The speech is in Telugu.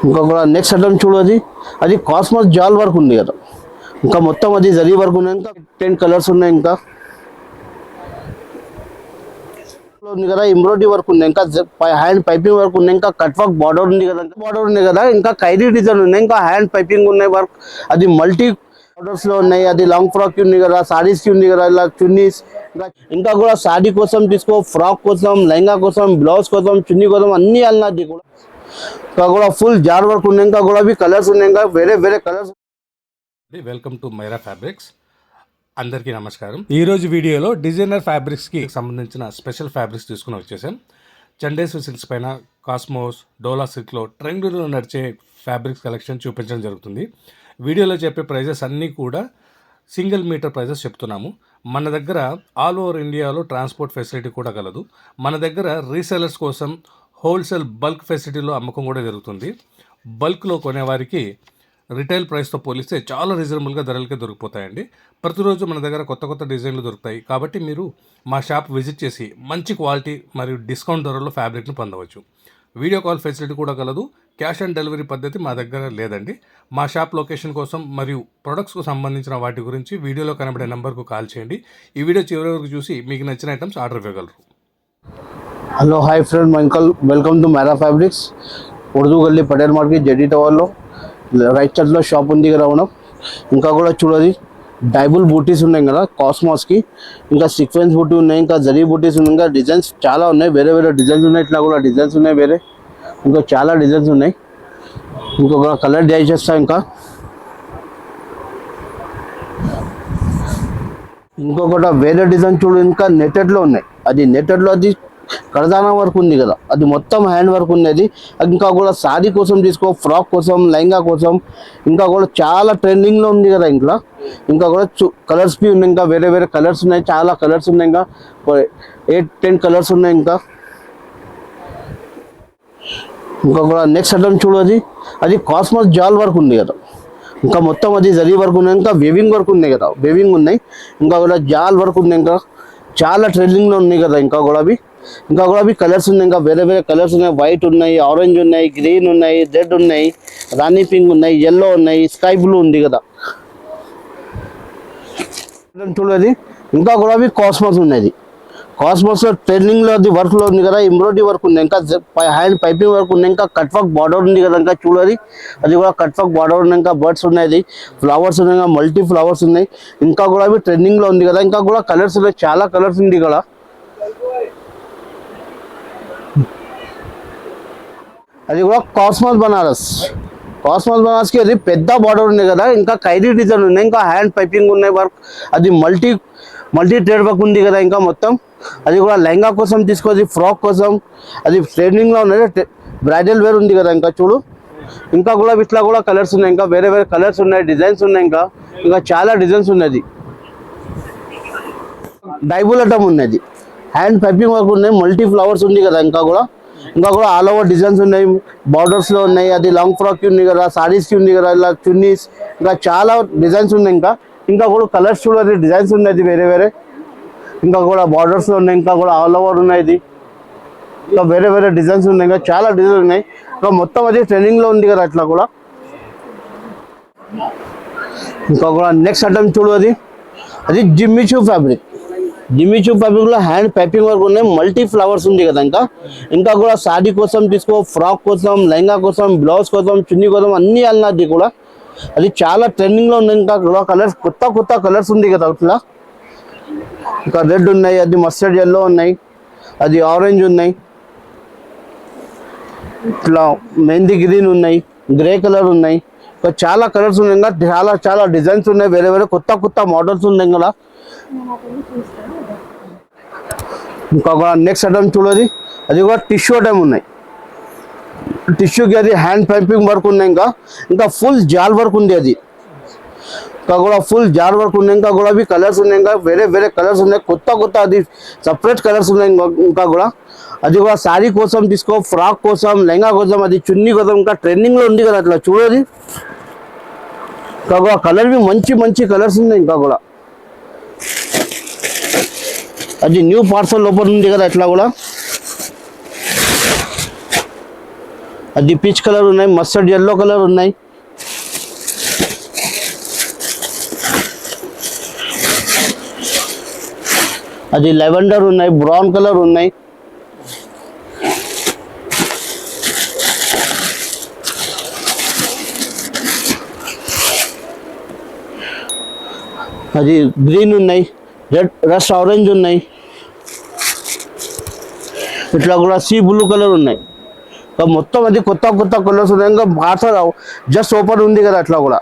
ఇంకా కూడా నెక్స్ట్ ఐటమ్ చూడు, అది కాస్మస్ జాల్ వర్క్ ఉంది కదా, ఇంకా మొత్తం అది జరీ వర్క్ ఉన్నాయి. ఇంకా 10 కలర్స్ ఉన్నాయి. ఇంకా ఉంది కదా, ఎంబ్రాయిడరీ వర్క్ ఉంది, ఇంకా హ్యాండ్ పైపింగ్ వర్క్ ఉంది, ఇంకా కట్ వర్క్ బార్డర్ ఉంది కదా, బార్డర్ ఉంది కదా, ఇంకా ఖైరీ డిజైన్ ఉన్నాయి, ఇంకా హ్యాండ్ పైపింగ్ ఉన్నాయి వర్క్. అది మల్టీ బార్డర్స్ లో ఉన్నాయి. అది లాంగ్ ఫ్రాక్ కి ఉంది కదా, సారీస్ కి ఉంది కదా, ఇలా చున్నీస్. ఇంకా కూడా సారీ కోసం తీసుకో, ఫ్రాక్ కోసం, లెహంగా కోసం, బ్లౌజ్ కోసం, చున్నీ కోసం అన్ని అన్నది కూడా. ఇంకా కూడా ఫుల్ జార్ వర్క్ ఉన్నాయి. ఇంకా కూడా కలర్స్ ఉన్నాయి, ఇంకా వేరే వేరే colours. Welcome to Myra fabrics. అందరికీ నమస్కారం. ఈరోజు వీడియోలో డిజైనర్ ఫ్యాబ్రిక్స్కి సంబంధించిన స్పెషల్ ఫ్యాబ్రిక్స్ తీసుకుని వచ్చేసాం. చండేశ్వరి సిల్క్స్ పైన కాస్మోస్, డోలా సిల్క్లో ట్రెండ్లో నడిచే ఫ్యాబ్రిక్స్ కలెక్షన్ చూపించడం జరుగుతుంది. వీడియోలో చెప్పే ప్రైజెస్ అన్నీ కూడా సింగిల్ మీటర్ ప్రైజెస్ చెప్తున్నాము. మన దగ్గర ఆల్ ఓవర్ ఇండియాలో ట్రాన్స్పోర్ట్ ఫెసిలిటీ కూడా కలదు. మన దగ్గర రీసెలర్స్ కోసం హోల్సేల్ బల్క్ ఫెసిలిటీలో అమ్మకం కూడా జరుగుతుంది. బల్క్లో కొనేవారికి రిటైల్ ప్రైస్తో పోలిస్తే చాలా రీజనబుల్గా ధరలకే దొరికిపోతాయండి. ప్రతిరోజు మన దగ్గర కొత్త కొత్త డిజైన్లు దొరుకుతాయి. కాబట్టి మీరు మా షాప్ విజిట్ చేసి మంచి క్వాలిటీ మరియు డిస్కౌంట్ ధరల్లో ఫ్యాబ్రిక్ను పొందవచ్చు. వీడియో కాల్ ఫెసిలిటీ కూడా కలదు. క్యాష్ ఆన్ డెలివరీ పద్ధతి మా దగ్గర లేదండి. మా షాప్ లొకేషన్ కోసం మరియు ప్రొడక్ట్స్కు సంబంధించిన వాటి గురించి వీడియోలో కనబడే నెంబర్కు కాల్ చేయండి. ఈ వీడియో చివరి వరకు చూసి మీకు నచ్చిన ఐటమ్స్ ఆర్డర్ ఇవ్వగలరు. Hello hi friend, my uncle, welcome to Myra fabrics. Urdu Galli Patel market JD టవర్లో రైట్ సైడ్లో షాప్ ఉంది కదా మనం. ఇంకా కూడా చూడాలి, డైబుల్ బూటీస్ ఉన్నాయి కదా కాస్మాస్కి, ఇంకా సీక్వెన్స్ బూటీ ఉన్నాయి, ఇంకా జరీ బూటీస్ ఉన్నాయి, ఇంకా డిజైన్స్ చాలా ఉన్నాయి, వేరే వేరే డిజైన్స్ ఉన్నాయి. ఇట్లా కూడా డిజైన్స్ ఉన్నాయి వేరే, ఇంకా చాలా డిజైన్స్ ఉన్నాయి. ఇంకొక కలర్ డై చేస్తా. ఇంకొకటి వేరే డిజైన్ చూడు, ఇంకా నెట్టెడ్లో ఉన్నాయి. అది నెట్టెడ్లో అది కడదానా వర్క్ ఉంది కదా, అది మొత్తం హ్యాండ్ వర్క్ ఉన్నది. ఇంకా కూడా సారీ కోసం తీసుకో, ఫ్రాక్ కోసం, లెహంగా కోసం, ఇంకా కూడా చాలా ట్రెండింగ్లో ఉంది కదా. ఇంకా కూడా కలర్స్ బి ఉన్నాయి, ఇంకా వేరే వేరే కలర్స్ ఉన్నాయి, చాలా కలర్స్ ఉన్నాయి, ఇంకా 8-10 కలర్స్ ఉన్నాయి. ఇంకా కూడా నెక్స్ట్ ఐటమ్ చూడు, అది కాస్మస్ జాల్ వర్క్ ఉంది కదా, ఇంకా మొత్తం అది జరీ వర్క్ ఉన్నాయి, ఇంకా వేవింగ్ వర్క్ ఉన్నాయి కదా, వేవింగ్ ఉన్నాయి, ఇంకా కూడా జాల్ వర్క్ ఉన్నాయి, ఇంకా చాలా ట్రెండింగ్లో ఉన్నాయి కదా. ఇంకా కూడా కలర్స్ ఉన్నాయి, ఇంకా వేరే వేరే కలర్స్ ఉన్నాయి. వైట్ ఉన్నాయి, ఆరెంజ్ ఉన్నాయి, గ్రీన్ ఉన్నాయి, రెడ్ ఉన్నాయి, రాణి పింక్ ఉన్నాయి, ఎల్లో ఉన్నాయి, స్కై బ్లూ ఉంది కదా చూడది. ఇంకా కూడా కాస్మోస్ ఉన్నది. కాస్మోస్ ట్రెండింగ్లో అది వర్క్లో ఉంది కదా, ఎంబ్రాయిడరీ వర్క్ ఉంది, ఇంకా హ్యాండ్ పైపింగ్ వర్క్ ఉంది, ఇంకా కట్ వర్క్ బార్డర్ ఉంది కదా. ఇంకా చూడది, అది కూడా కట్ వర్క్ బార్డర్ ఉన్నాయి, ఇంకా బర్డ్స్ ఉన్నాయి, ఫ్లవర్స్ ఉన్నాయి, ఇంకా మల్టీ ఫ్లవర్స్ ఉన్నాయి. ఇంకా కూడా ట్రెండింగ్లో ఉంది కదా. ఇంకా కూడా కలర్స్ ఉన్నాయి, చాలా కలర్స్ ఉంది ఇక్కడ. అది కూడా కాస్మస్ బనారస్కి అది పెద్ద బార్డర్ ఉంది కదా, ఇంకా ఖైరీ డిజైన్ ఉన్నాయి, ఇంకా హ్యాండ్ పైపింగ్ ఉన్నాయి వర్క్. అది మల్టీ ట్రేడ్ వర్క్ ఉంది కదా. ఇంకా మొత్తం అది కూడా లెహంగా కోసం తీసుకోవాలి, ఫ్రాక్ కోసం, అది ట్రెండింగ్లో ఉన్నది, బ్రైడల్ వేర్ ఉంది కదా. ఇంకా చూడు, ఇంకా కూడా ఇట్లా కూడా కలర్స్ ఉన్నాయి, ఇంకా వేరే వేరే కలర్స్ ఉన్నాయి, డిజైన్స్ ఉన్నాయి, ఇంకా చాలా డిజైన్స్ ఉన్నది. డైబుల్ ఐటమ్ ఉన్నది, హ్యాండ్ పైపింగ్ వర్క్ ఉన్నాయి, మల్టీ ఫ్లవర్స్ ఉంది కదా. ఇంకా కూడా ఆల్ ఓవర్ డిజైన్స్ ఉన్నాయి, బార్డర్స్లో ఉన్నాయి. అది లాంగ్ ఫ్రాక్కి ఉంది కదా, సారీస్కి ఉంది కదా, ఇలా చున్నీస్, ఇంకా చాలా డిజైన్స్ ఉన్నాయి. ఇంకా కూడా కలర్స్ చూడాలి, డిజైన్స్ ఉన్నాయి వేరే వేరే, ఇంకా కూడా బార్డర్స్లో ఉన్నాయి, ఇంకా కూడా ఆల్ ఓవర్ ఉన్నాయి. ఇంకా వేరే వేరే డిజైన్స్ ఉన్నాయి, ఇంకా చాలా డిజైన్స్ ఉన్నాయి. ఇంకా మొత్తం అది ట్రెండింగ్లో ఉంది కదా. అట్లా కూడా ఇంకా కూడా నెక్స్ట్ ఐటమ్ చూడు, అది జిమ్మిచూ ఫ్యాబ్రిక్లో హ్యాండ్ పైపింగ్ వర్క్ ఉన్నాయి, మల్టీ ఫ్లవర్స్ ఉంది కదా. ఇంకా కూడా సారీ కోసం తీసుకో, ఫ్రాక్ కోసం, లెహంగా కోసం, బ్లౌజ్ కోసం, చున్నీ కోసం అన్ని అన్నది కూడా. అది చాలా ట్రెండింగ్లో ఉంది. ఇంకా కూడా కలర్స్ కొత్త కలర్స్ ఉంది కదా. ఇట్లా ఇంకా రెడ్ ఉన్నాయి, అది మస్టర్డ్ ఎల్లో ఉన్నాయి, అది ఆరెంజ్ ఉన్నాయి, ఇట్లా మెహందీ గ్రీన్ ఉన్నాయి, గ్రే కలర్ ఉన్నాయి, ఇంకా చాలా కలర్స్ ఉన్నాయి, ఇంకా చాలా డిజైన్స్ ఉన్నాయి, వేరే వేరే కొత్త మోడల్స్ ఉన్నాయి కదా. ఇంకా నెక్స్ట్ ఐటమ్ చూడది, అది కూడా టిష్యూ ఐటమ్ ఉన్నాయి. టిష్యూకి అది హ్యాండ్ పైపింగ్ వర్క్ ఉన్నాయి, ఇంకా ఫుల్ జాల్ వర్క్ ఉంది. అది ఇంకా కూడా ఫుల్ జాల్ వర్క్ ఉన్నాయి, ఇంకా కూడా కలర్స్ ఉన్నాయి, ఇంకా వేరే వేరే కలర్స్ ఉన్నాయి, కొత్త అది సపరేట్ కలర్స్ ఉన్నాయి. ఇంకా కూడా అది కూడా సారీ కోసం తీసుకో, ఫ్రాక్ కోసం, లెహంగా కోసం, అది చున్నీ కోసం, ఇంకా ట్రెండింగ్లో ఉంది కదా. అట్లా చూడది, ఇంకా కూడా కలర్ మంచి కలర్స్ ఉన్నాయి. ఇంకా కూడా అది న్యూ పార్సల్ లోపల ఉంది కదా. ఇట్లా కూడా అది పీచ్ కలర్ ఉన్నాయి, మస్టర్డ్ ఎల్లో కలర్ ఉన్నాయి, అది లెవెండర్ ఉన్నాయి, బ్రౌన్ కలర్ ఉన్నాయి, అది గ్రీన్ ఉన్నాయి, రస్ట్ ఆరెంజ్ ఉన్నాయి, ఇట్లా కూడా సీ బ్లూ కలర్ ఉన్నాయి. మొత్తం అది కొత్త కొత్త కలర్స్ ఉన్నాయి. ఇంకా పాత జస్ట్ ఓపెన్ ఉంది కదా అట్లా కూడా